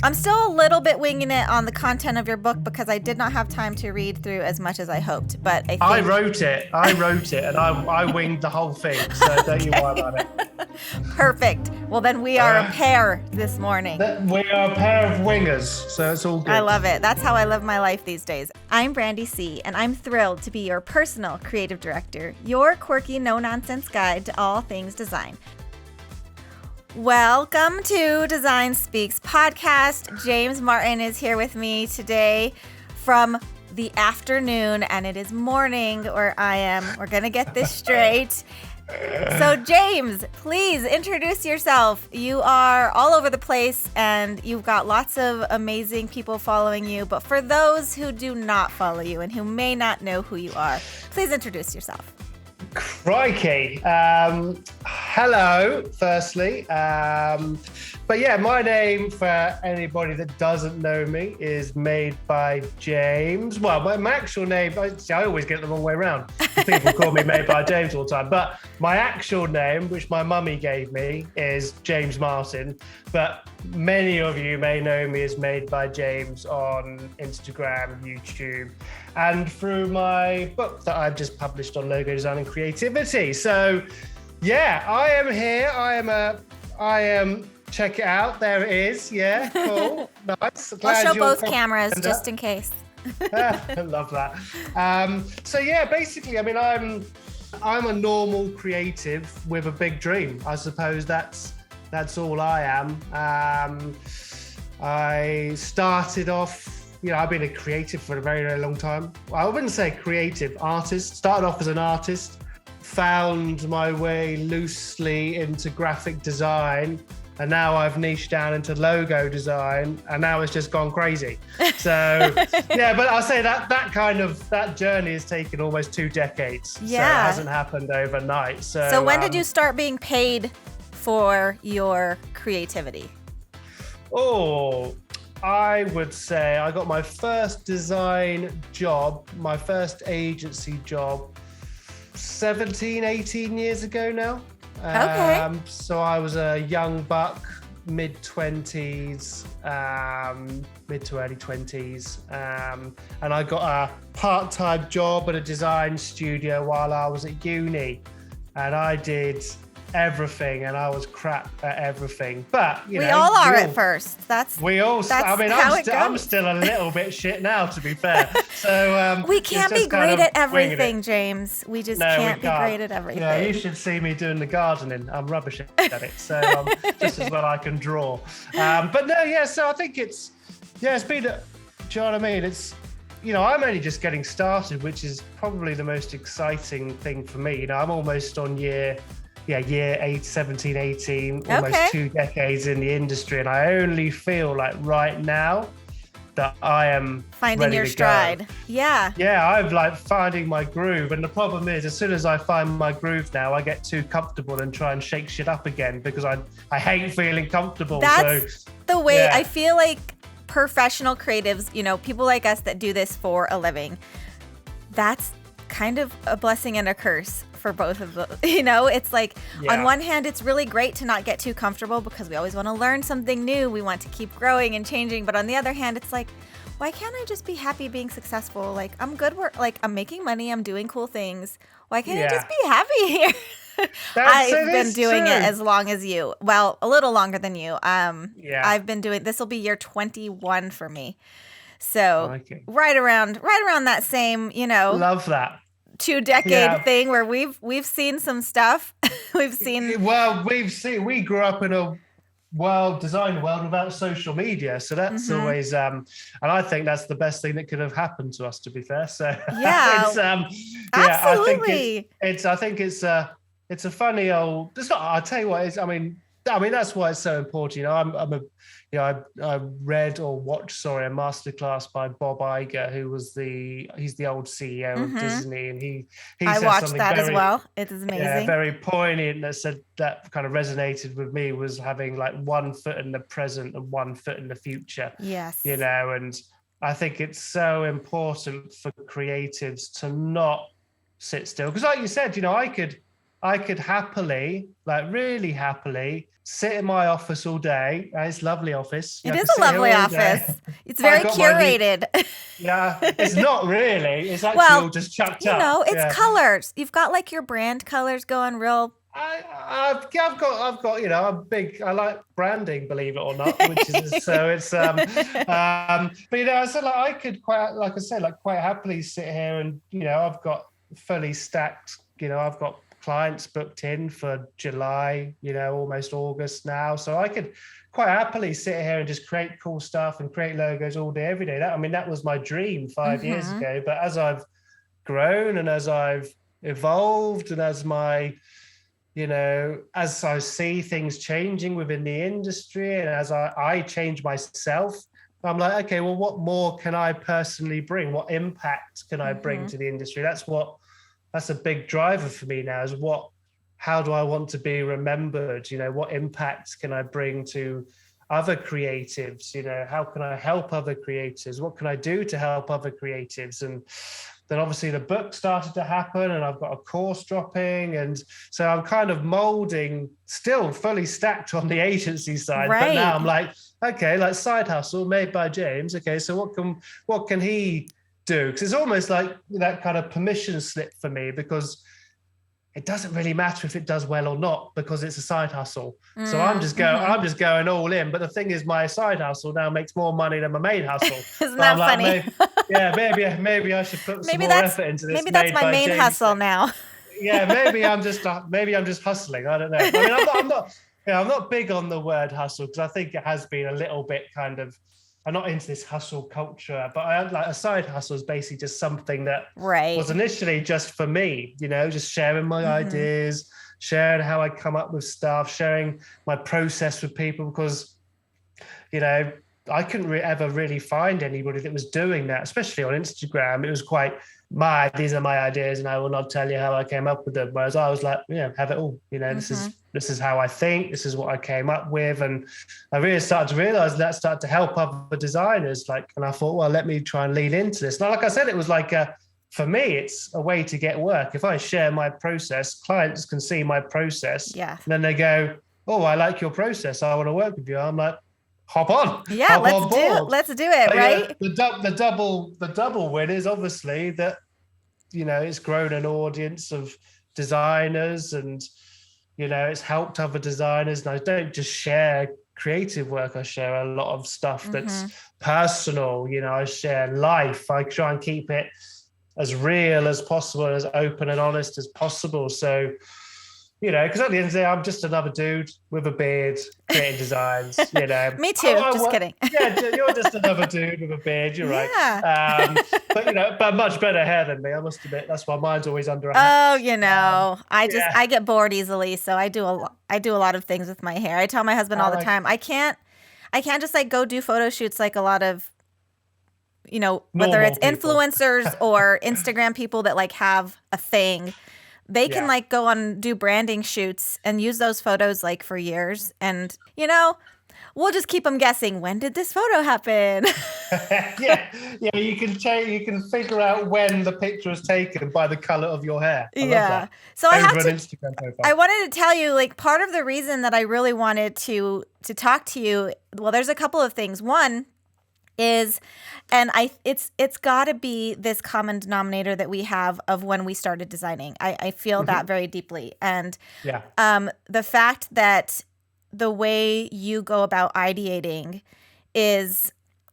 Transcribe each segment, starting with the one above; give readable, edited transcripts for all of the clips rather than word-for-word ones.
I'm still a little bit winging it on the content of your book because I did not have time to read through as much as I hoped. But I wrote it, and I winged the whole thing. So don't you worry about it. Perfect. Well, then we are a pair this morning. We are a pair of wingers, so it's all good. I love it. That's how I live my life these days. I'm Brandy C, and I'm thrilled to be your personal creative director, your quirky, no-nonsense guide to all things design. Welcome to Design Speaks podcast. James Martin is here with me today from the afternoon, and it is morning where I am. We're going to get this straight. So James, please introduce yourself. You are all over the place and you've got lots of amazing people following you. But for those who do not follow you and who may not know who you are, please introduce yourself. Crikey. Hello, firstly. But yeah, my name, for anybody that doesn't know me, is Made by James. Well, my actual name, I always get it the wrong way around. People call me Made by James all the time. But my actual name, which my mummy gave me, is James Martin. But many of you may know me as Made by James on Instagram, YouTube, and through my book that I've just published on logo design and creativity. So yeah, I am here. I am, check it out. There it is. Yeah, cool. Nice. I'll show both cameras just in case. I love that. So yeah, basically, I mean, I'm a normal creative with a big dream. I suppose that's all I am. I started off, I've been a creative for a very, very long time. I wouldn't say creative, artist. Started off as an artist, found my way loosely into graphic design, and now I've niched down into logo design, and now it's just gone crazy. So yeah, but I'll say that journey has taken almost 2 decades. Yeah. So it hasn't happened overnight. So when did you start being paid for your creativity? Oh, I would say I got my first design job, my first agency job 17, 18 years ago now. Okay. So I was a young buck, mid-20s, mid to early 20s. And I got a part-time job at a design studio while I was at uni. And I did everything, and I was crap at everything. But we all are at first. I'm still a little bit shit now, to be fair. So we can't be great at everything, James. We just can't be great at everything. Yeah, you should see me doing the gardening. I'm rubbish at it. So just as well I can draw. But no, yeah. So I think it's been. Do you know what I mean? It's. I'm only just getting started, which is probably the most exciting thing for me. I'm almost on year 17, 18, almost 2 decades in the industry. And I only feel like right now that I am finding your stride. Yeah. Yeah, I'm finding my groove. And the problem is, as soon as I find my groove now, I get too comfortable and try and shake shit up again because I hate feeling comfortable. That's the way I feel like professional creatives, people like us that do this for a living, that's kind of a blessing and a curse for both of them. It's like, on one hand, it's really great to not get too comfortable because we always want to learn something new. We want to keep growing and changing. But on the other hand, it's like, why can't I just be happy being successful? Like, I'm good. I'm making money. I'm doing cool things. Why can't I just be happy here? I've been doing it as long as you. Well, a little longer than you. I've been doing, this will be year 21 for me. So right around that same, love that 2-decade thing where we've seen some stuff. we grew up in a design world without social media, so that's always and I think that's the best thing that could have happened to us, to be fair. So absolutely. I think it's a funny old, it's not, I'll tell you what, I mean that's why it's so important. I read or watched, a masterclass by Bob Iger, he's the old CEO of Disney, and he I said watched that as well. It is amazing. Yeah, very poignant. That kind of resonated with me, was having like 1 foot in the present and 1 foot in the future. Yes. And I think it's so important for creatives to not sit still, because like you said, I could happily, like really happily, sit in my office all day. It's a lovely office. It is a lovely office. It's I very got curated. Yeah, it's not really. It's actually all Well, just chucked up. it's Yeah. colors. You've got like your brand colors going real. I've got, I'm big. I like branding, believe it or not, which is so it's but I said like I could quite, like I said, like quite happily sit here and I've got fully stacked. I've got clients booked in for July, almost August now, so I could quite happily sit here and just create cool stuff and create logos all day, every day. That was my dream 5 years ago. But as I've grown and as I've evolved and as as I see things changing within the industry and as I change myself, I'm like, okay, well, what more can I personally bring? What impact can I bring to the industry? That's a big driver for me now, is how do I want to be remembered? What impact can I bring to other creatives? How can I help other creators? What can I do to help other creatives? And then obviously the book started to happen and I've got a course dropping. And so I'm kind of molding, still fully stacked on the agency side. Right. But now I'm like, okay, like side hustle made by James. Okay, so what can he do? Because it's almost like that kind of permission slip for me, because it doesn't really matter if it does well or not, because it's a side hustle. So I'm just going all in. But the thing is, my side hustle now makes more money than my main hustle. Isn't that funny? Maybe I should put some more effort into this. Maybe that's my main hustle now. Yeah, maybe I'm just hustling. I don't know. I mean, I'm not big on the word hustle, because I think it has been a little bit kind of. I'm not into this hustle culture, but I like a side hustle is basically just something that was initially just for me, just sharing my ideas, sharing how I come up with stuff, sharing my process with people, because, I couldn't ever really find anybody that was doing that, especially on Instagram. It was quite these are my ideas and I will not tell you how I came up with them. Whereas I was like, have it all, this is how I think, this is what I came up with. And I really started to realize that started to help other designers. And I thought, well, let me try and lean into this. Now, like I said, it was like for me, it's a way to get work. If I share my process, clients can see my process. Yeah. And then they go, oh, I like your process, I want to work with you. I'm like, hop on. Yeah, let's do it, right? The double win is obviously that, it's grown an audience of designers and, it's helped other designers. And I don't just share creative work. I share a lot of stuff that's personal. I share life. I try and keep it as real as possible, as open and honest as possible. So, because at the end of the day, I'm just another dude with a beard creating designs, Me too, just kidding. Yeah, you're just another dude with a beard, you're right. Yeah. But much better hair than me, I must admit. That's why mine's always under a hat. Oh, I get bored easily, so I do a lot of things with my hair. I tell my husband all the time, I can't just like go do photo shoots like a lot of, whether it's influencers or Instagram people that like have a thing. They can like go on do branding shoots and use those photos like for years. And, we'll just keep them guessing. When did this photo happen? Yeah. You can figure out when the picture was taken by the color of your hair. I love that. So I wanted to tell you, like, part of the reason that I really wanted to talk to you. Well, there's a couple of things. One is, and it's got to be this common denominator that we have of when we started designing. I feel that very deeply. And the fact that the way you go about ideating is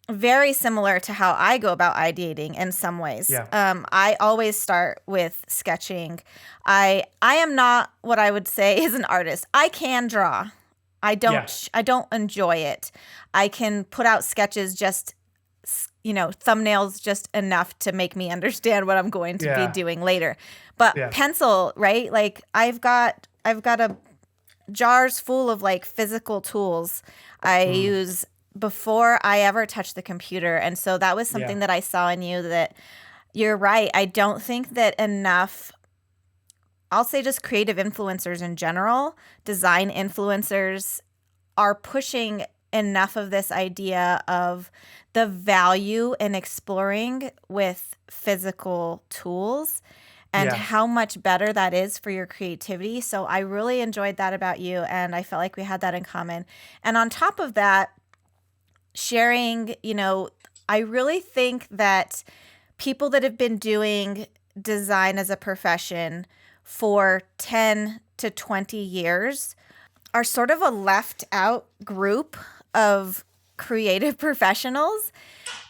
very similar to how I go about ideating in some ways. I always start with sketching. I am not what I would say is an artist. I can draw. I don't enjoy it. I can put out sketches, just thumbnails, just enough to make me understand what I'm going to be doing later. But pencil, right? Like I've got a jars full of like physical tools I use before I ever touch the computer. And so that was something that I saw in you, that you're right. I don't think that enough, I'll say just creative influencers in general, design influencers, are pushing enough of this idea of the value in exploring with physical tools. and Yeah. how much better that is for your creativity. So I really enjoyed that about you, and I felt like we had that in common. And on top of that, sharing, I really think that people that have been doing design as a profession for 10 to 20 years are sort of a left out group of creative professionals.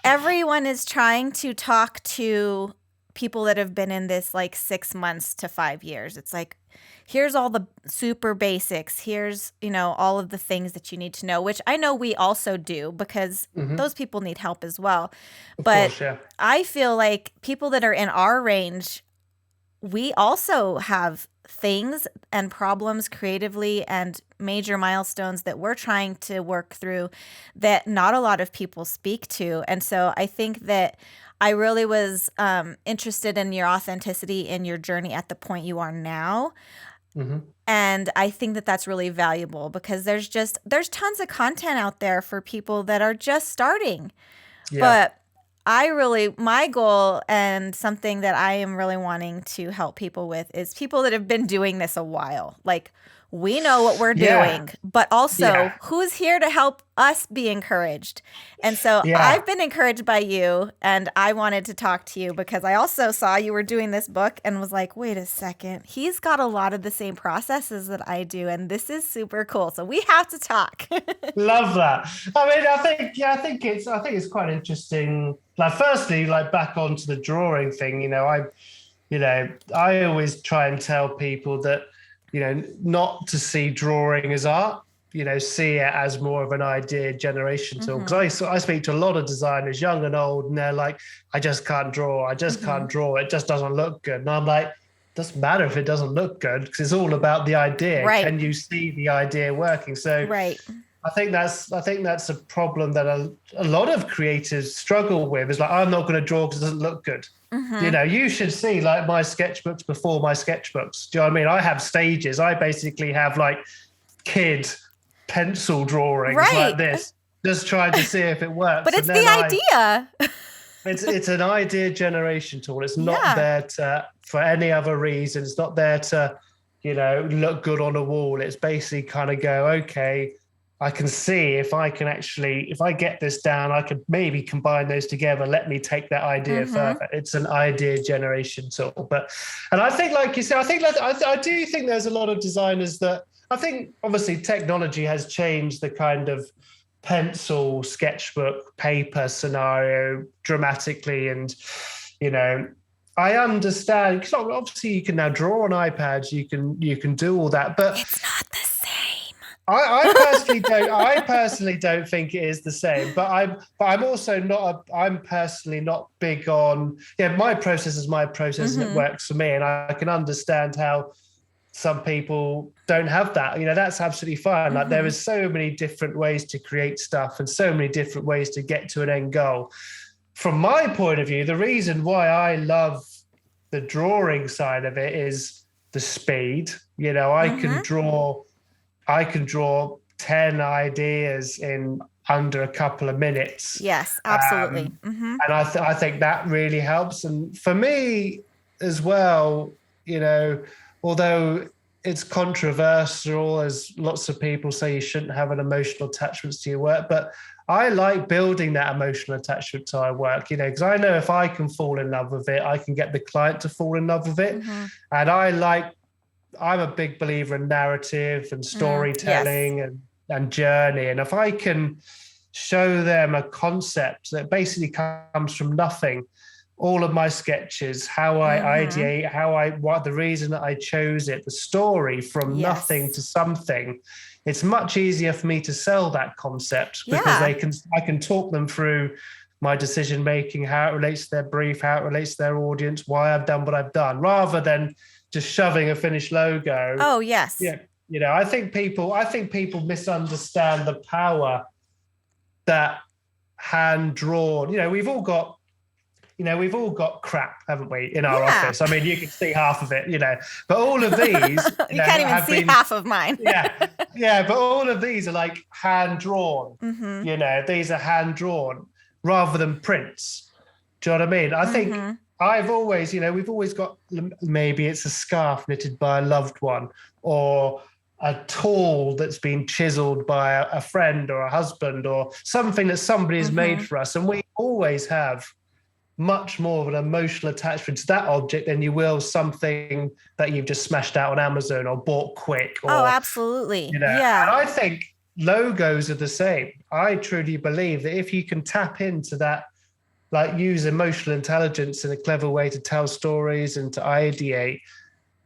Everyone is trying to talk to people that have been in this like 6 months to 5 years. It's like, here's all the super basics. Here's, all of the things that you need to know, which I know we also do because those people need help as well. Of But course, yeah. I feel like people that are in our range, we also have things and problems creatively and major milestones that we're trying to work through that not a lot of people speak to. And so I think that I really was interested in your authenticity in your journey at the point you are now. And I think that that's really valuable because there's tons of content out there for people that are just starting. Yeah. But my goal and something that I am really wanting to help people with is people that have been doing this a while. Like, we know what we're doing, but also who's here to help us be encouraged. And so I've been encouraged by you, and I wanted to talk to you because I also saw you were doing this book and was like, wait a second, he's got a lot of the same processes that I do, and this is super cool. So we have to talk. Love that. I mean, I think it's quite interesting. Like, firstly, like back onto the drawing thing, I always try and tell people that, not to see drawing as art, see it as more of an idea generation tool. Because I speak to a lot of designers, young and old, and they're like, I just can't draw. I just can't draw. It just doesn't look good. And I'm like, it doesn't matter if it doesn't look good because it's all about the idea. Right. Can you see the idea working? So I think that's a problem that a lot of creatives struggle with. Is like, I'm not going to draw because it doesn't look good. You should see like my sketchbooks before my sketchbooks. Do you know what I mean? I have stages. I basically have like kid pencil drawings like this, just trying to see if it works. But it's the idea. It's an idea generation tool. It's not there for any other reason. It's not there to, look good on a wall. It's basically kind of go, okay, I can see if I get this down, I could maybe combine those together. Let me take that idea further. It's an idea generation tool. And I think, like you said, I do think there's a lot of designers that, I think obviously technology has changed the kind of pencil, sketchbook, paper scenario dramatically. And, I understand, because obviously you can now draw on iPads, you can do all that, but it's not the same. I personally don't think it is the same, but I'm also I'm personally not big on, my process is my process and it works for me. And I can understand how some people don't have that. That's absolutely fine. Like, there is so many different ways to create stuff and so many different ways to get to an end goal. From my point of view, the reason why I love the drawing side of it is the speed. I can draw 10 ideas in under a couple of minutes. Yes, absolutely. And I think that really helps. And for me as well, although it's controversial, as lots of people say you shouldn't have an emotional attachment to your work, but I like building that emotional attachment to our work, because I know if I can fall in love with it, I can get the client to fall in love with it. And I'm a big believer in narrative and storytelling and journey. And if I can show them a concept that basically comes from nothing, all of my sketches, how I ideate, what the reason that I chose it, the story from nothing to something, it's much easier for me to sell that concept because I can talk them through my decision making, how it relates to their brief, how it relates to their audience, why I've done what I've done, rather than just shoving a finished logo. Oh, yes. Yeah. I think people misunderstand the power that hand drawn. We've all got crap, haven't we, in our office? I mean, you can see half of it, but all of these you can't even see half of mine. but all of these are like hand drawn. These are hand drawn rather than prints. Do you know what I mean? I've always, we've always got, maybe it's a scarf knitted by a loved one, or a tool that's been chiseled by a friend or a husband, or something that somebody's made for us. And we always have much more of an emotional attachment to that object than you will something that you've just smashed out on Amazon or bought quick. Or, absolutely. And Yeah. I think logos are the same. I truly believe that if you can tap into that, like use emotional intelligence in a clever way to tell stories and to ideate,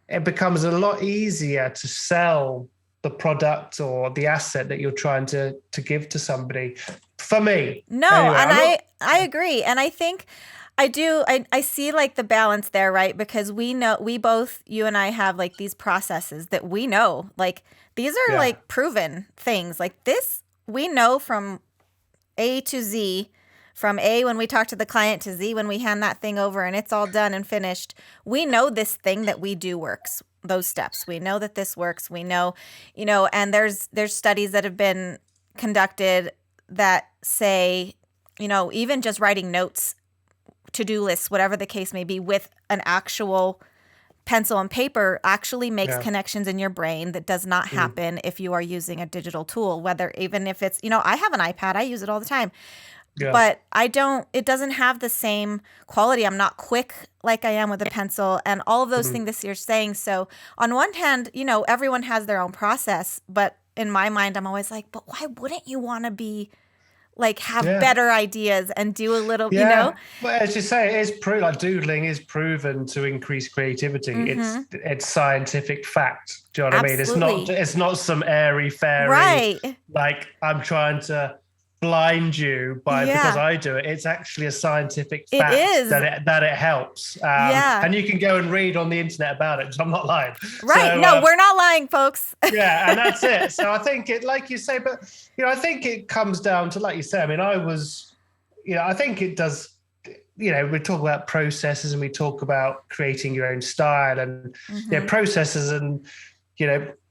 it becomes a lot easier to sell the product or the asset that you're trying to give to somebody. For me. No, anyway, and I agree. And I think I see like the balance there, right? Because we know, you and I have like these processes that we know, like these are like proven things like this. We know from A to Z, from A when we talk to the client to Z when we hand that thing over and it's all done and finished. We know this thing that we do works, those steps. We know that this works. We know, and there's studies that have been conducted that say, even just writing notes, to-do lists, whatever the case may be, with an actual pencil and paper actually makes connections in your brain that does not happen if you are using a digital tool, even if it's, I have an iPad, I use it all the time. Yeah. But it doesn't have the same quality. I'm not quick like I am with a pencil and all of those things that you're saying. So on one hand, everyone has their own process, but in my mind, I'm always like, but why wouldn't you want to be like have better ideas and do a little, But as you say, it is like doodling is proven to increase creativity. It's scientific fact. Do you know what I mean? It's not some airy fairy, right? Like I'm trying to blind you because I do it. It's actually a scientific fact that it helps. And you can go and read on the internet about it, because I'm not lying. Right. So, no, we're not lying, folks. And that's it. So I think it, like you say, but I think it comes down to, like you say, I mean, I think it does, we talk about processes and we talk about creating your own style and processes. And,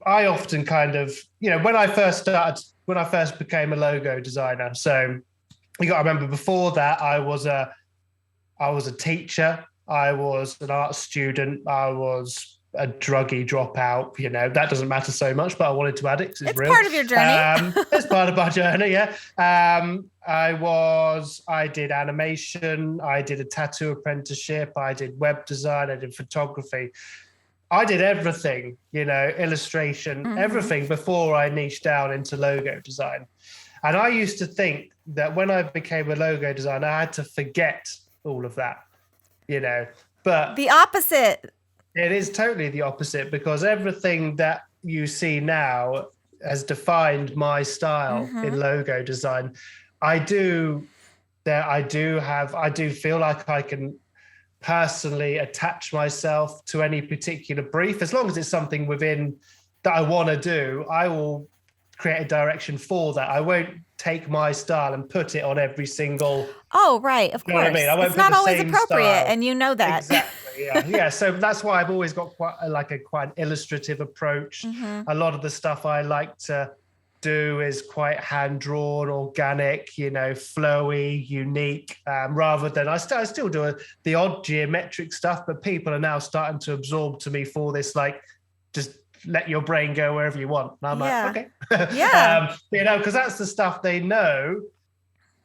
I often kind of, when I first became a logo designer. So you got to remember, before that, I was a teacher. I was an art student. I was a druggy dropout. That doesn't matter so much, but I wanted to add it because it's real. Part of your journey. It's part of my journey. Yeah. I did animation. I did a tattoo apprenticeship. I did web design. I did photography. I did everything, illustration, everything before I niched down into logo design. And I used to think that when I became a logo designer, I had to forget all of that, but the opposite. It is totally the opposite, because everything that you see now has defined my style in logo design. I do feel like I can personally attach myself to any particular brief. As long as it's something within that I want to do, I will create a direction for that. I won't take my style and put it on every single. Oh, right. Of course. What I mean? I won't it's not always appropriate, style. And you know that. Exactly. Yeah. So that's why I've always got quite an illustrative approach. A lot of the stuff I like to do is quite hand-drawn, organic, flowy, unique, rather than I still do the odd geometric stuff, but people are now starting to absorb to me for this, like, just let your brain go wherever you want. And I'm like, okay. Yeah. Because that's the stuff they know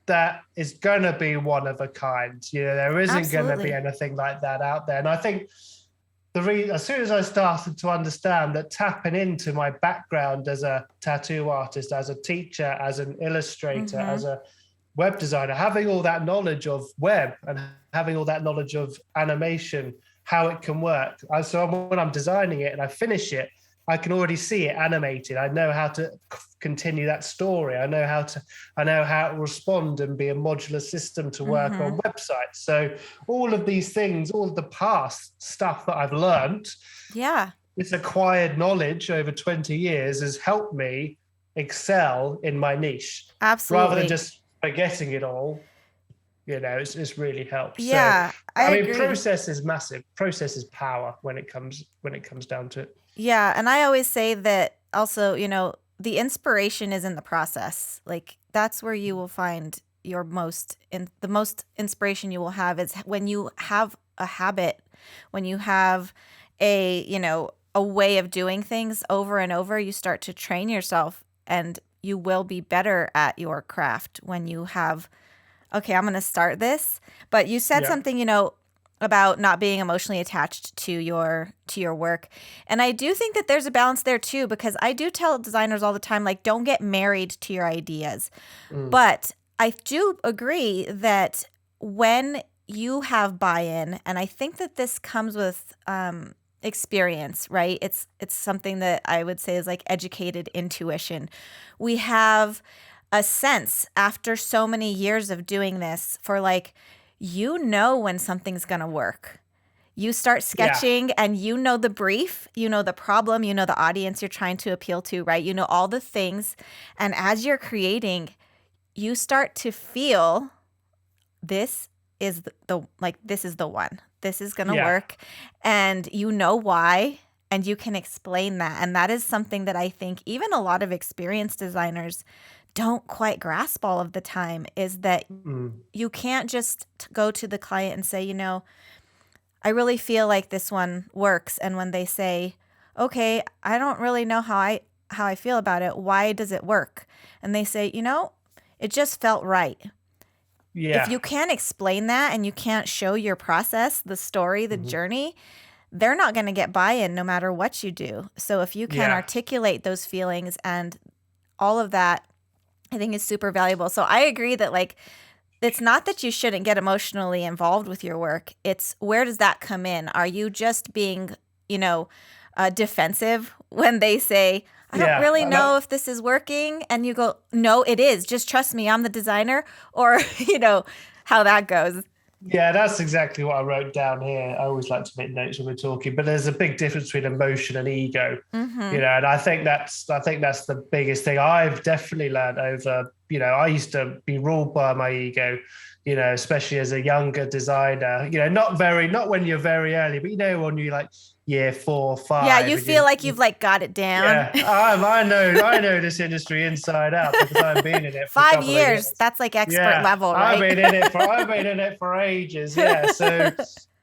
that is going to be one of a kind. There isn't going to be anything like that out there. And I think as soon as I started to understand that, tapping into my background as a tattoo artist, as a teacher, as an illustrator, as a web designer, having all that knowledge of web and having all that knowledge of animation, how it can work. So when I'm designing it and I finish it, I can already see it animated. I know how to continue that story. I know how to respond and be a modular system to work on websites. So all of these things, all of the past stuff that I've learned, this acquired knowledge over 20 years has helped me excel in my niche. Absolutely. Rather than just forgetting it all. It's really helped. Yeah, so, I mean, agree. Process is massive. Process is power when it comes down to it. Yeah, and I always say that also, the inspiration is in the process. Like, that's where you will find the most inspiration you will have is when you have a habit, when you have a, a way of doing things over and over, you start to train yourself, and you will be better at your craft when you have, okay, I'm going to start this. But you said something, about not being emotionally attached to your work. And I do think that there's a balance there too, because I do tell designers all the time, like, don't get married to your ideas. But I do agree that when you have buy-in, and I think that this comes with experience, right? It's something that I would say is like educated intuition. We have a sense after so many years of doing this for like, when something's going to work. You start sketching and the brief, the problem, the audience you're trying to appeal to, right? You know all the things. And as you're creating, you start to feel this is this is the one. This is going to work. And you know why, and you can explain that. And that is something that I think even a lot of experienced designers don't quite grasp all of the time, is that you can't just go to the client and say, I really feel like this one works. And when they say, okay, I don't really know how I feel about it, why does it work? And they say, it just felt right. Yeah. If you can't explain that and you can't show your process, the story, the journey, they're not going to get buy-in no matter what you do. So if you can articulate those feelings and all of that, I think is super valuable. So I agree that like, it's not that you shouldn't get emotionally involved with your work. It's where does that come in? Are you just being, defensive when they say, I don't really know if this is working? And you go, no, it is. Just trust me. I'm the designer. Or, how that goes. Yeah, that's exactly what I wrote down here. I always like to make notes when we're talking, but there's a big difference between emotion and ego, and I think that's the biggest thing I've definitely learned over, I used to be ruled by my ego, especially as a younger designer, not when you're very early, but when you're like year 4, 5. Yeah, you feel like you've like got it down. Yeah, I know this industry inside out because I've been in it for 5 years. That's like expert level, right? I've been in it for ages. Yeah. So,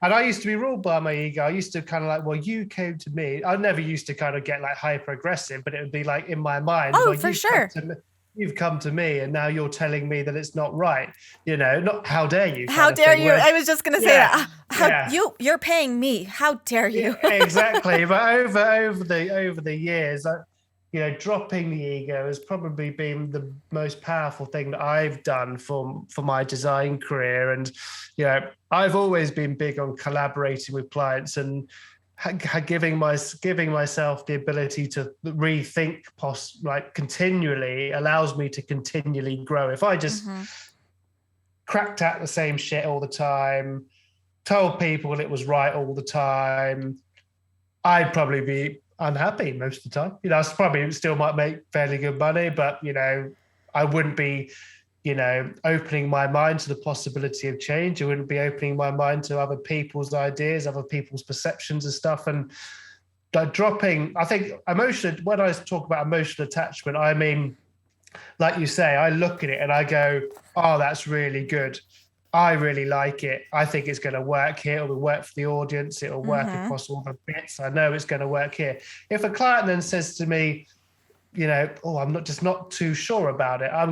and I used to be ruled by my ego. I used to kind of like, well, you came to me. I never used to kind of get like hyper aggressive, but it would be like in my mind. Oh, well, for sure. You've come to me and now you're telling me that it's not right. Not how dare you. How dare you? I was just going to say that. You're paying me. How dare you? Exactly. But over the years, dropping the ego has probably been the most powerful thing that I've done for my design career. And, I've always been big on collaborating with clients and giving myself the ability to rethink continually allows me to continually grow. If I just cracked out the same shit all the time, told people it was right all the time, I'd probably be unhappy most of the time. I probably still might make fairly good money, but I wouldn't be opening my mind to the possibility of change. I wouldn't be opening my mind to other people's ideas, other people's perceptions and stuff. And dropping, I think when I talk about emotional attachment, I mean, like you say, I look at it and I go, oh, that's really good. I really like it. I think it's going to work here. It will work for the audience. It will work across all the bits. I know it's going to work here. If a client then says to me, I'm not too sure about it. I'm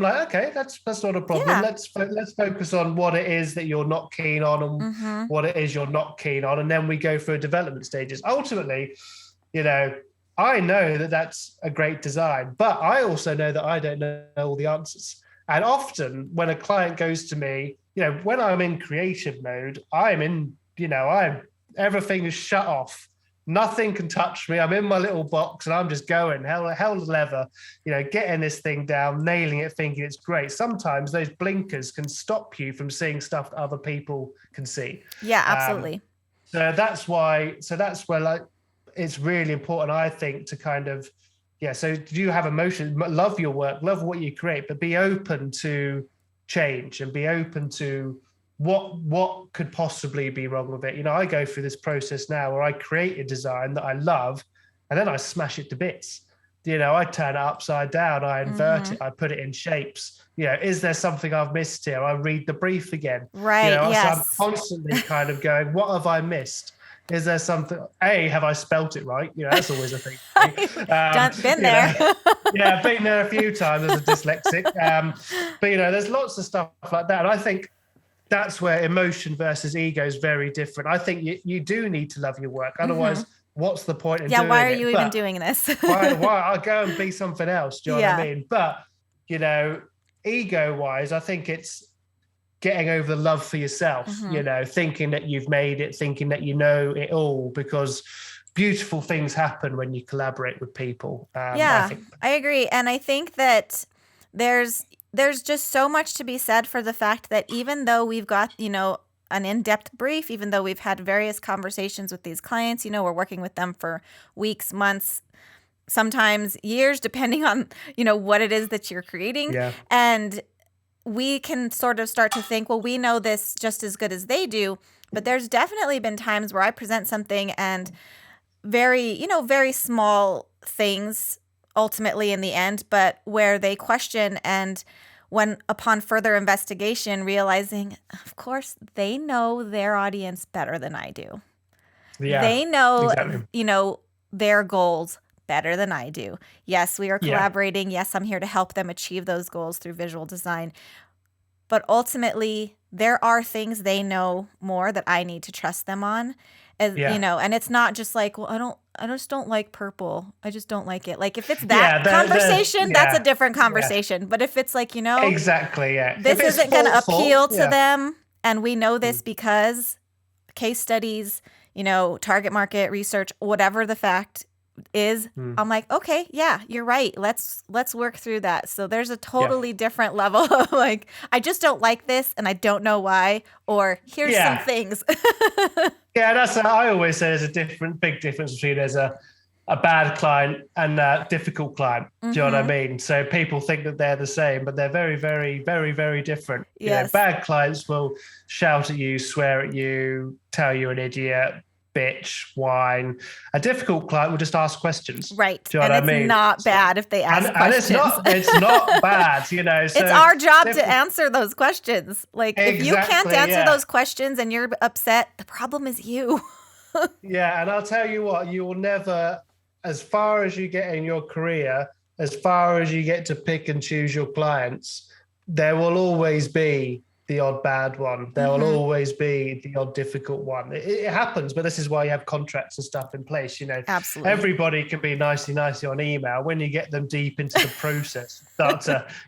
like, okay, that's not a problem. Yeah. Let's focus on what it is that you're not keen on and what it is you're not keen on. And then we go through development stages. Ultimately, I know that that's a great design, but I also know that I don't know all the answers. And often when a client goes to me, when I'm in creative mode, everything is shut off. Nothing can touch me. I'm in my little box and I'm just going hell to leather, getting this thing down, nailing it, thinking it's great. Sometimes those blinkers can stop you from seeing stuff that other people can see. Yeah, absolutely. So that's where it's really important, I think, to kind of, so do you have emotion, love your work, love what you create, but be open to change and be open to what could possibly be wrong with it. I go through this process now where I create a design that I love and then I smash it to bits I turn it upside down, I invert Mm-hmm. it, I put it in shapes. Is there something I've missed here? I read the brief again. Right. So I'm Yes. constantly kind of going, what have I missed? Is there something? Have I spelt it right? That's always a thing. Been there. Yeah, been there a few times as a dyslexic. But there's lots of stuff like that, and I think that's where emotion versus ego is very different. I think you do need to love your work, otherwise. Mm-hmm. What's the point in doing it? Why are you even doing this? why I'll go and be something else. Do you know what I mean? But, ego-wise, I think it's getting over the love for yourself, thinking that you've made it, thinking that you know it all, because beautiful things happen when you collaborate with people. I agree. And I think that there's just so much to be said for the fact that even though we've got, an in-depth brief, even though we've had various conversations with these clients, we're working with them for weeks, months, sometimes years, depending on, what it is that you're creating. Yeah. And we can sort of start to think, well, we know this just as good as they do. But there's definitely been times where I present something and very small things ultimately in the end, but where they question, and when upon further investigation, realizing, of course, they know their audience better than I do. Yeah, they know, exactly. Their goals better than I do. Yes, we are collaborating. Yes, I'm here to help them achieve those goals through visual design. But ultimately, there are things they know more that I need to trust them on. And it's not just like, well, I just don't like purple. I just don't like it. Like if it's that conversation, that's a different conversation. Yeah. But if it's like, exactly, this isn't going to appeal to them. And we know this because case studies, target market research, whatever the fact is, I'm like, okay, yeah, you're right. Let's work through that. So there's a totally different level of like, I just don't like this and I don't know why, or here's some things. I always say there's a big difference between there's a bad client and a difficult client. Do you know what I mean? So people think that they're the same, but they're very, very, very, very different. Yes. Bad clients will shout at you, swear at you, tell you an idiot, bitch, whine. A difficult client will just ask questions. Right. Do you know what I mean? It's not bad if they ask questions. And it's not bad, So it's our job to answer those questions. Like if you can't answer those questions and you're upset, the problem is you. Yeah, and I'll tell you what, you will never, as far as you get in your career, as far as you get to pick and choose your clients, there will always be the odd bad one. There will always be the odd difficult one. It happens, but this is why you have contracts and stuff in place. Absolutely. Everybody can be nicey on email. When you get them deep into the process,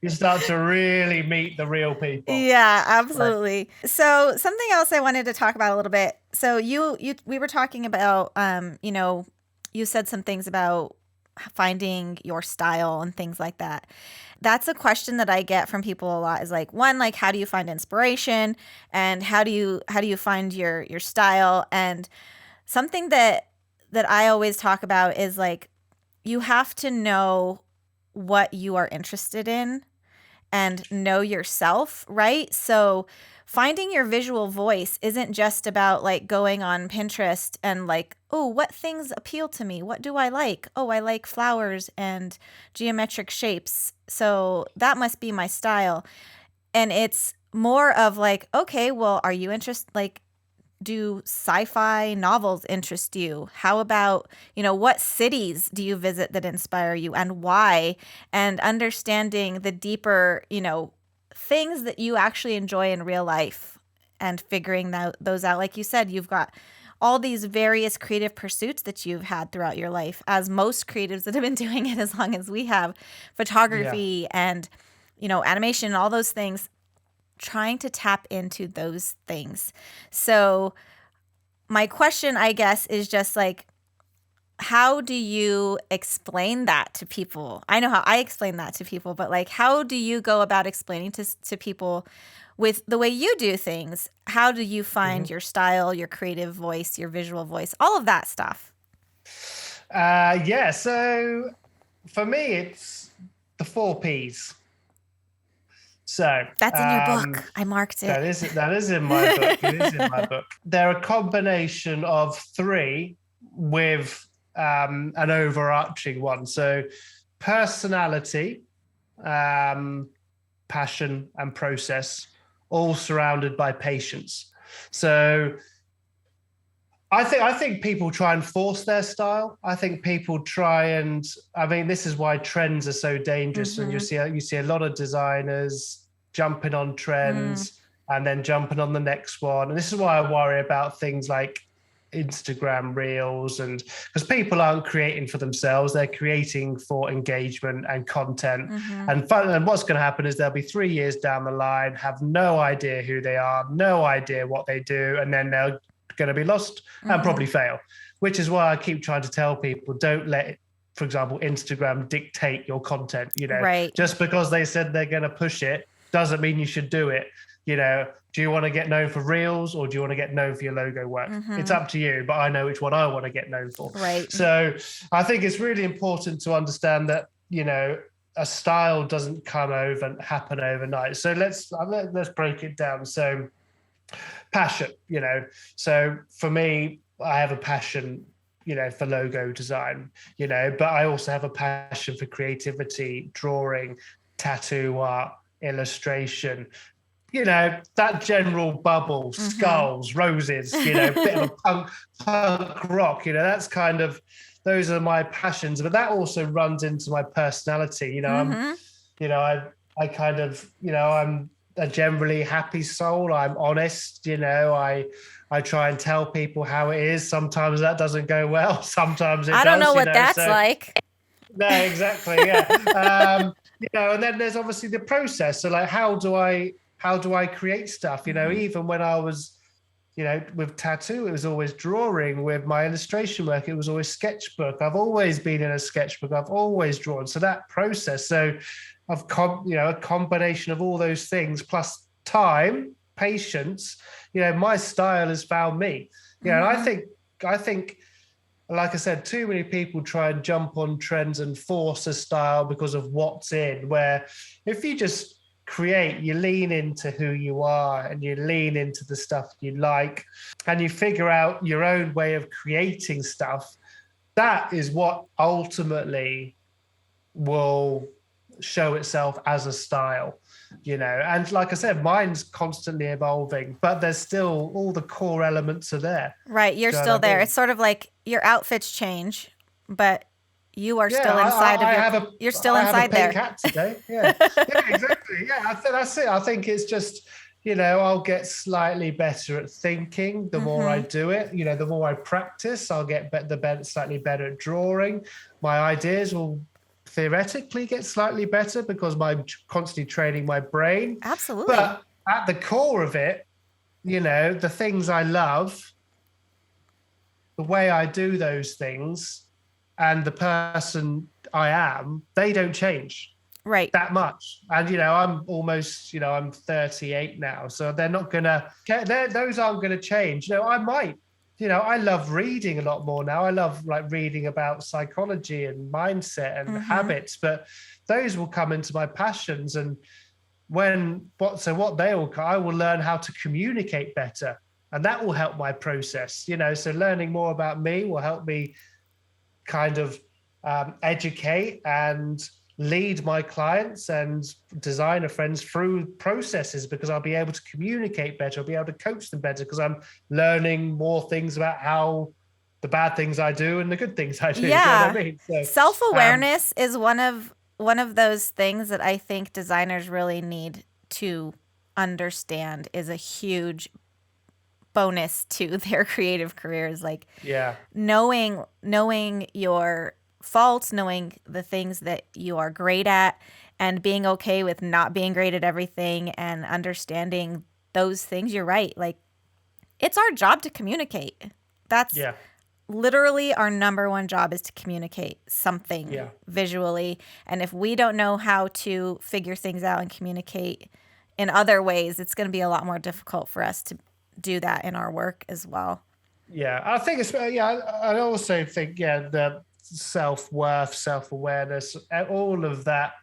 you start to really meet the real people. Yeah, absolutely. Right. So something else I wanted to talk about a little bit. So we were talking about, you said some things about finding your style and things like that. That's a question that I get from people a lot, is like, one, like, how do you find inspiration, and how do you find your style? And something that I always talk about is like, you have to know what you are interested in and know yourself, right? So finding your visual voice isn't just about like going on Pinterest and like, oh, what things appeal to me? What do I like? Oh, I like flowers and geometric shapes. So that must be my style. And it's more of like, okay, well, are you interested? Like, do sci-fi novels interest you? How about, what cities do you visit that inspire you and why? And understanding the deeper, things that you actually enjoy in real life and figuring those out. Like you said, you've got all these various creative pursuits that you've had throughout your life, as most creatives that have been doing it as long as we have, photography and, animation, all those things, trying to tap into those things. So my question, I guess, is just like, how do you explain that to people? I know how I explain that to people, but like, how do you go about explaining to people with the way you do things? How do you find your style, your creative voice, your visual voice, all of that stuff? So for me, it's the 4 Ps. So that's in your book. I marked it. That is in my book. It is in my book. They're a combination of 3 with an overarching one. So personality, passion, and process, all surrounded by patience. So I think people try and force their style. I think people try and, I mean, this is why trends are so dangerous. And you see a lot of designers jumping on trends and then jumping on the next one. And this is why I worry about things like Instagram reels, and because people aren't creating for themselves, they're creating for engagement and content and fun. And what's going to happen is they'll be 3 years down the line, have no idea who they are, no idea what they do, and then they're going to be lost and probably fail. Which is why I keep trying to tell people, don't let, for example, Instagram dictate your content. Just because they said they're going to push it doesn't mean you should do it. Do you want to get known for reels, or do you want to get known for your logo work? It's up to you, but I know which one I want to get known for. Right. So I think it's really important to understand that, a style doesn't happen overnight. So let's break it down. So passion, so for me, I have a passion, for logo design, but I also have a passion for creativity, drawing, tattoo art, illustration, that general bubble, skulls, roses, bit of a punk rock, that's kind of, those are my passions, but that also runs into my personality. I'm a generally happy soul. I'm honest, I try and tell people how it is. Sometimes that doesn't go well. Sometimes it does. I don't know what that's like. No, exactly. Yeah. And then there's obviously the process. So like, how do I create stuff? Even when I was, with tattoo, it was always drawing. With my illustration work, it was always sketchbook. I've always been in a sketchbook. I've always drawn. So that process. So I've a combination of all those things plus time, patience, my style has found me. And I think, like I said, too many people try and jump on trends and force a style because of what's in, where if you just create, you lean into who you are and you lean into the stuff you like and you figure out your own way of creating stuff, that is what ultimately will show itself as a style. And like I said, mine's constantly evolving, but there's still all the core elements are there. Right, you're still there. It's sort of like your outfits change, but you are still inside you're still inside there. I have a pink hat today. Yeah, yeah, exactly. Yeah, that's it. I think it's just, I'll get slightly better at thinking the more I do it. The more I practice, I'll get slightly better at drawing. My ideas will theoretically get slightly better because I'm constantly training my brain. Absolutely. But at the core of it, the things I love, the way I do those things, and the person I am, they don't change that much. And, I'm almost, I'm 38 now. So they're not going to, those aren't going to change. I might. I love reading a lot more now. I love reading about psychology and mindset and habits, but those will come into my passions. And I will learn how to communicate better, and that will help my process, so learning more about me will help me kind of educate and lead my clients and designer friends through processes, because I'll be able to communicate better. I'll be able to coach them better because I'm learning more things about how the bad things I do and the good things I do. Yeah. You know what I mean? So, self-awareness is one of those things that I think designers really need to understand is a huge bonus to their creative careers. Knowing your faults, knowing the things that you are great at, and being okay with not being great at everything, and understanding those things. You're right. It's our job to communicate. That's literally our number one job, is to communicate something visually. And if we don't know how to figure things out and communicate in other ways, it's going to be a lot more difficult for us to do that in our work as well. Yeah, I think I also think the self-worth, self-awareness, all of that,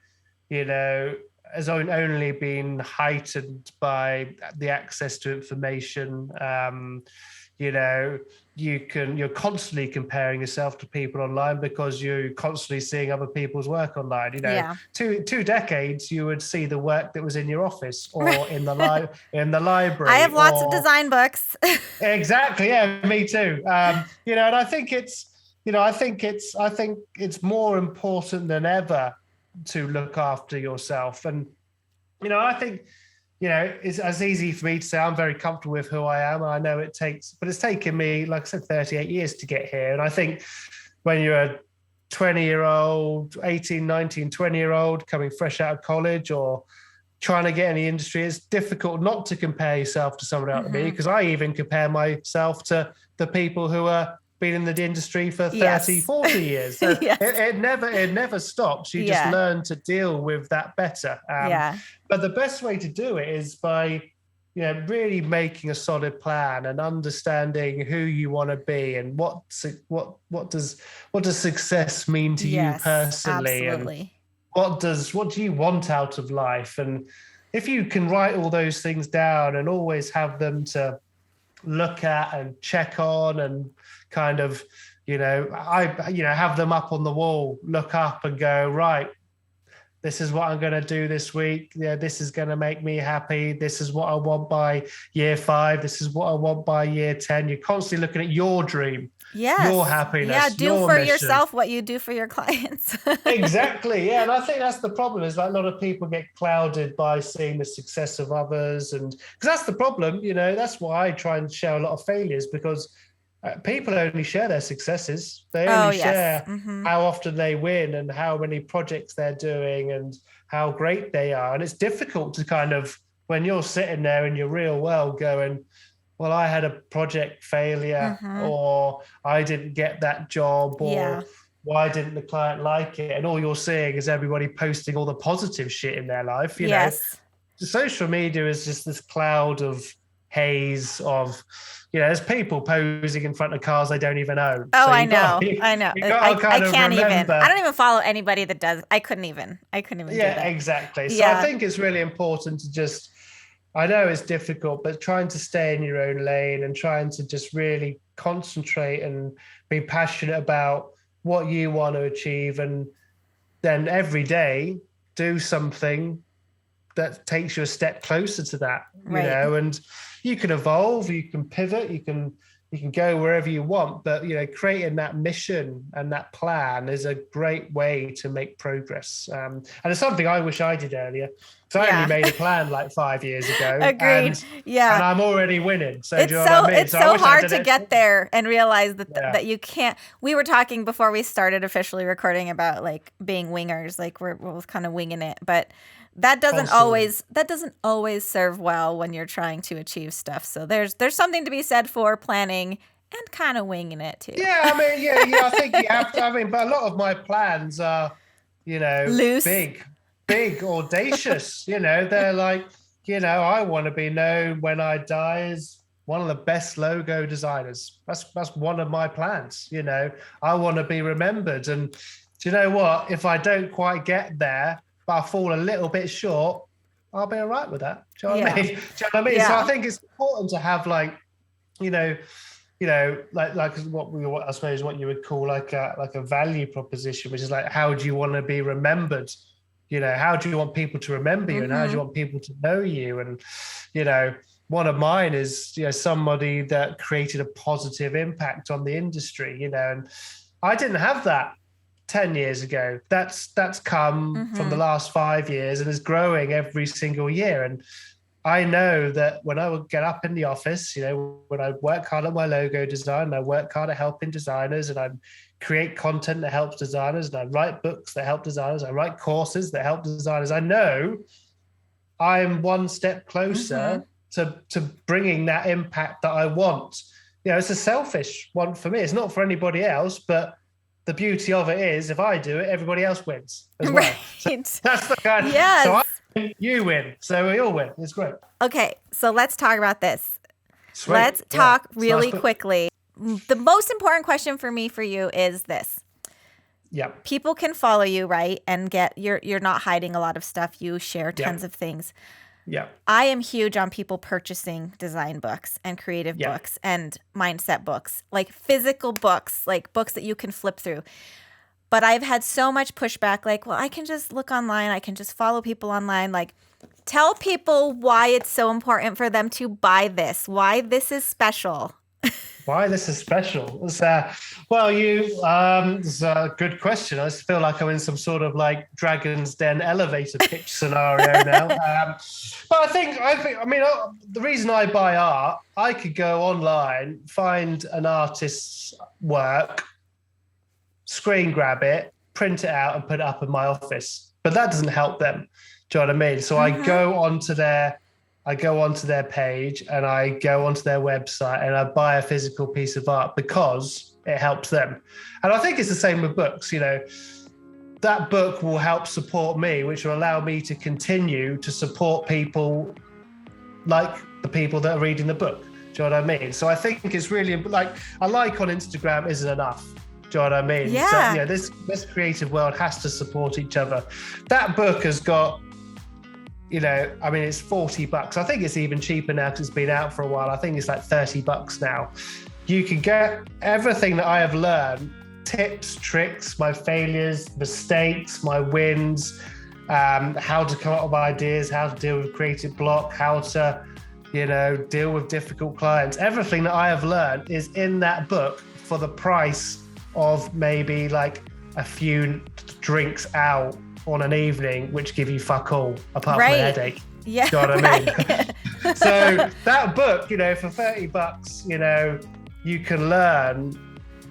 has only been heightened by the access to information. You know, you're constantly comparing yourself to people online because you're constantly seeing other people's work online. You know, Yeah. two decades, you would see the work that was in your office or in the in the library. I have lots of design books. Exactly. Yeah, me too. You know, and I think it's more important than ever to look after yourself. And, you know, I think, you know, it's as easy for me to say I'm very comfortable with who I am. I know it's taken me, like I said, 38 years to get here. And I think when you're a 20-year-old, 18, 19, 20-year-old coming fresh out of college or trying to get in the industry, it's difficult not to compare yourself to someone else. Me, because I even compare myself to the people who are been in the industry for 30, 40 years. So it never stops. You just learn to deal with that better. But the best way to do it is by, you know, really making a solid plan and understanding who you want to be and what does success mean to you personally. Absolutely. And what do you want out of life? And if you can write all those things down and always have them to look at and check on and kind of, you know, have them up on the wall, look up and go, right, this is what I'm going to do this week. Yeah, this is going to make me happy. This is what I want by year 5. This is what I want by year 10. You're constantly looking at your dream, your happiness. Yeah, do your for mission. yourself what you do for your clients. Exactly. Yeah, and I think that's the problem. Is like a lot of people get clouded by seeing the success of others, and because that's the problem. You know, that's why I try and share a lot of failures, because people only share their successes. They only share how often they win and how many projects they're doing and how great they are. And it's difficult to kind of, when you're sitting there in your real world going, well, I had a project failure or I didn't get that job or why didn't the client like it? And all you're seeing is everybody posting all the positive shit in their life. You know, social media is just this cloud of haze of, you know, there's people posing in front of cars they don't even own. Oh, so I know. I can't even. I don't even follow anybody that does. I couldn't even do that. Yeah, exactly. So I think it's really important to just, I know it's difficult, but trying to stay in your own lane and trying to just really concentrate and be passionate about what you want to achieve. And then every day do something that takes you a step closer to that, you know, and you can evolve, you can pivot, you can go wherever you want, but, you know, creating that mission and that plan is a great way to make progress. And it's something I wish I did earlier. So I only made a plan like 5 years ago. Agreed. And I'm already winning. So it's do you know what I mean? It's so hard to get there and realize that that you can't. We were talking before we started officially recording about like being wingers, like we're kind of winging it, but that doesn't always serve well when you're trying to achieve stuff. So there's something to be said for planning and kind of winging it too. Yeah, I mean, I think you have to. I mean, but a lot of my plans are, you know, loose, big, audacious. You know, they're like, you know, I want to be known when I die as one of the best logo designers. That's one of my plans. You know, I want to be remembered. And do you know what? If I don't quite get there, but I fall a little bit short, I'll be all right with that. Do you know what I mean? Do you know what I mean? So I think it's important to have like, like what I suppose what you would call like a value proposition, which is like, how do you want to be remembered? You know, how do you want people to remember you, and how do you want people to know you? And, you know, one of mine is, you know, somebody that created a positive impact on the industry, you know, and I didn't have that 10 years ago. That's come from the last 5 years and is growing every single year. And I know that when I would get up in the office, you know, when I work hard at my logo design, I work hard at helping designers, and I create content that helps designers, and I write books that help designers, I write courses that help designers. I know I'm one step closer to bringing that impact that I want. You know, it's a selfish one for me. It's not for anybody else, but the beauty of it is, if I do it, everybody else wins as well. Right. So that's the kind. Yes. So I win, you win, so we all win. It's great. Okay, so let's talk about this. Sweet. Let's talk really quickly. The most important question for me for you is this: Yep. People can follow you, right? And you're not hiding a lot of stuff. You share tons of things. Yeah. I am huge on people purchasing design books and creative books and mindset books, like physical books, like books that you can flip through. But I've had so much pushback, like, well, I can just look online. I can just follow people online. Like, tell people why it's so important for them to buy this, why this is special. Why this is special? It's, it's a good question. I just feel like I'm in some sort of like Dragon's Den elevator pitch scenario now. But I mean, the reason I buy art, I could go online, find an artist's work, screen grab it, print it out, and put it up in my office. But that doesn't help them. Do you know what I mean? So I go onto their page and I go onto their website and I buy a physical piece of art because it helps them. And I think it's the same with books. You know, that book will help support me, which will allow me to continue to support people like the people that are reading the book. Do you know what I mean? So I think it's really like a like on Instagram isn't enough. Do you know what I mean? Yeah. So, this creative world has to support each other. That book has got, you know, I mean, it's $40. I think it's even cheaper now because it's been out for a while. I think it's like $30 now. You can get everything that I have learned, tips, tricks, my failures, mistakes, my wins, how to come up with ideas, how to deal with creative block, how to, you know, deal with difficult clients. Everything that I have learned is in that book for the price of maybe like a few drinks out on an evening, which give you fuck all apart from a headache. Yeah. Do you know what I mean? So that book, you know, for $30, you know, you can learn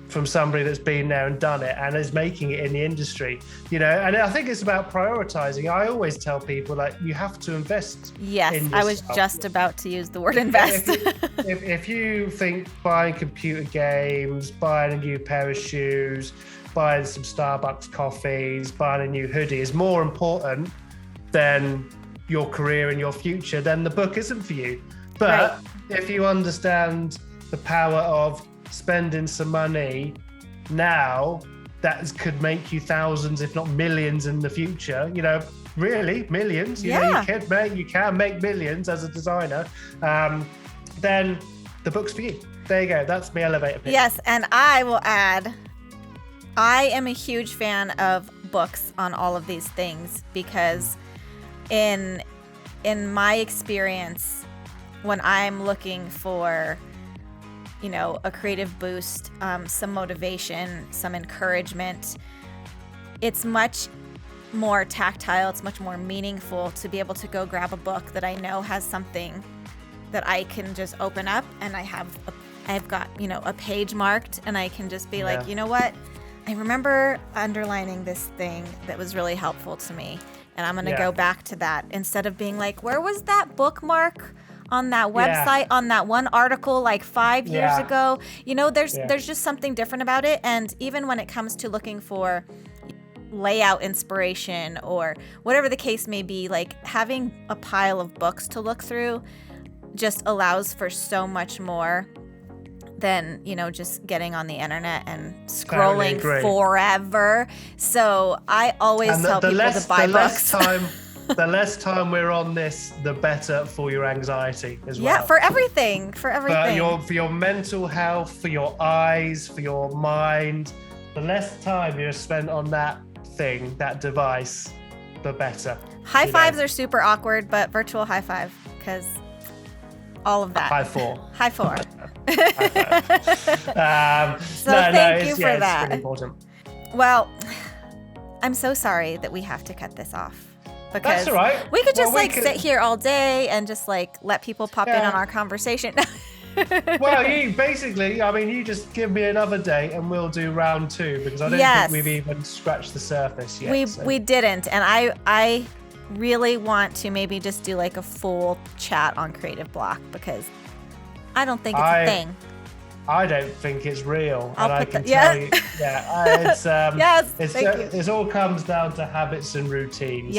from somebody that's been there and done it and is making it in the industry, you know. And I think it's about prioritizing. I always tell people, like, you have to invest. Yes, in I was just about to use the word invest. If you think buying computer games, buying a new pair of shoes, buying some Starbucks coffees, buying a new hoodie is more important than your career and your future, then the book isn't for you. But if you understand the power of spending some money now, that could make you thousands, if not millions in the future, you know, really millions, you know, you can make millions as a designer, then the book's for you. There you go. That's my elevator pitch. Yes, and I will add, I am a huge fan of books on all of these things because in my experience, when I'm looking for, you know, a creative boost, some motivation, some encouragement, it's much more tactile, it's much more meaningful to be able to go grab a book that I know has something that I can just open up and I've got, you know, a page marked and I can just be like, you know what? I remember underlining this thing that was really helpful to me, and I'm going to go back to that instead of being like, where was that bookmark on that website, on that one article like 5 years ago? You know, there's just something different about it. And even when it comes to looking for layout inspiration or whatever the case may be, like having a pile of books to look through just allows for so much more than, you know, just getting on the internet and scrolling forever. So I always tell people to buy books. The less time we're on this, the better for your anxiety as well. Yeah, for everything. For your mental health, for your eyes, for your mind. The less time you're spent on that thing, that device, the better. High fives are super awkward, but virtual high five, because all of that. High four. High four. So thank you for that. It's really important. Well, I'm so sorry that we have to cut this off. Because that's all right. We could just sit here all day and just like let people pop in on our conversation. Well, you just give me another day and we'll do round 2 because I don't think we've even scratched the surface yet. We didn't, and I really want to maybe just do like a full chat on creative block because I don't think it's a thing. I don't think it's real, I'll and I put can tell you, it's yes, it all comes down to habits and routines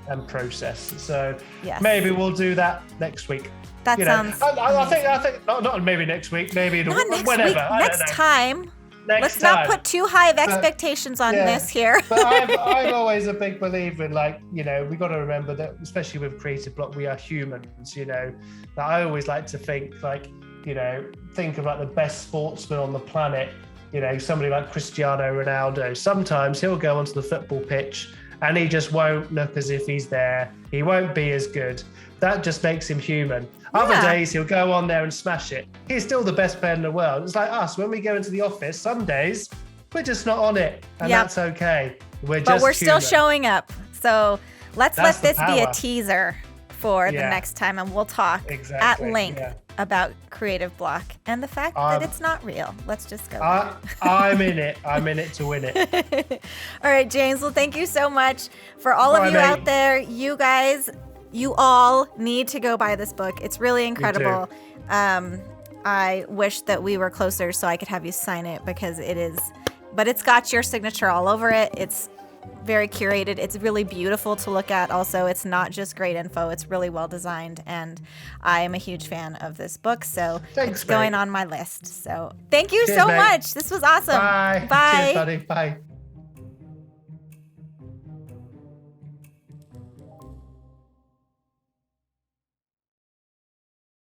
and process. So maybe we'll do that next week. That sounds. I think not maybe next week, maybe not next whenever. week. Next time. Let's not put too high of expectations on this here. But I'm always a big believer in, like, you know, we got to remember that, especially with creative block, we are humans, you know. That I always like to think, like, you know, think of like the best sportsman on the planet, you know, somebody like Cristiano Ronaldo. Sometimes he'll go onto the football pitch and he just won't look as if he's there. He won't be as good. That just makes him human. Other days he'll go on there and smash it. He's still the best player in the world. It's like us, when we go into the office, some days we're just not on it, and that's okay. But we're still showing up. So let's let this be a teaser for the next time, and we'll talk at length about creative block and the fact that it's not real. Let's just go. I'm in it. I'm in it to win it. All right, James. Well, thank you so much. For all of you out there, you guys, you all need to go buy this book. It's really incredible. I wish that we were closer so I could have you sign it, because it is, but it's got your signature all over it. It's very curated. It's really beautiful to look at. Also, it's not just great info. It's really well designed, and I am a huge fan of this book, so it's going on my list. So thank you so much. This was awesome. Bye. Bye. Cheers, buddy. Bye.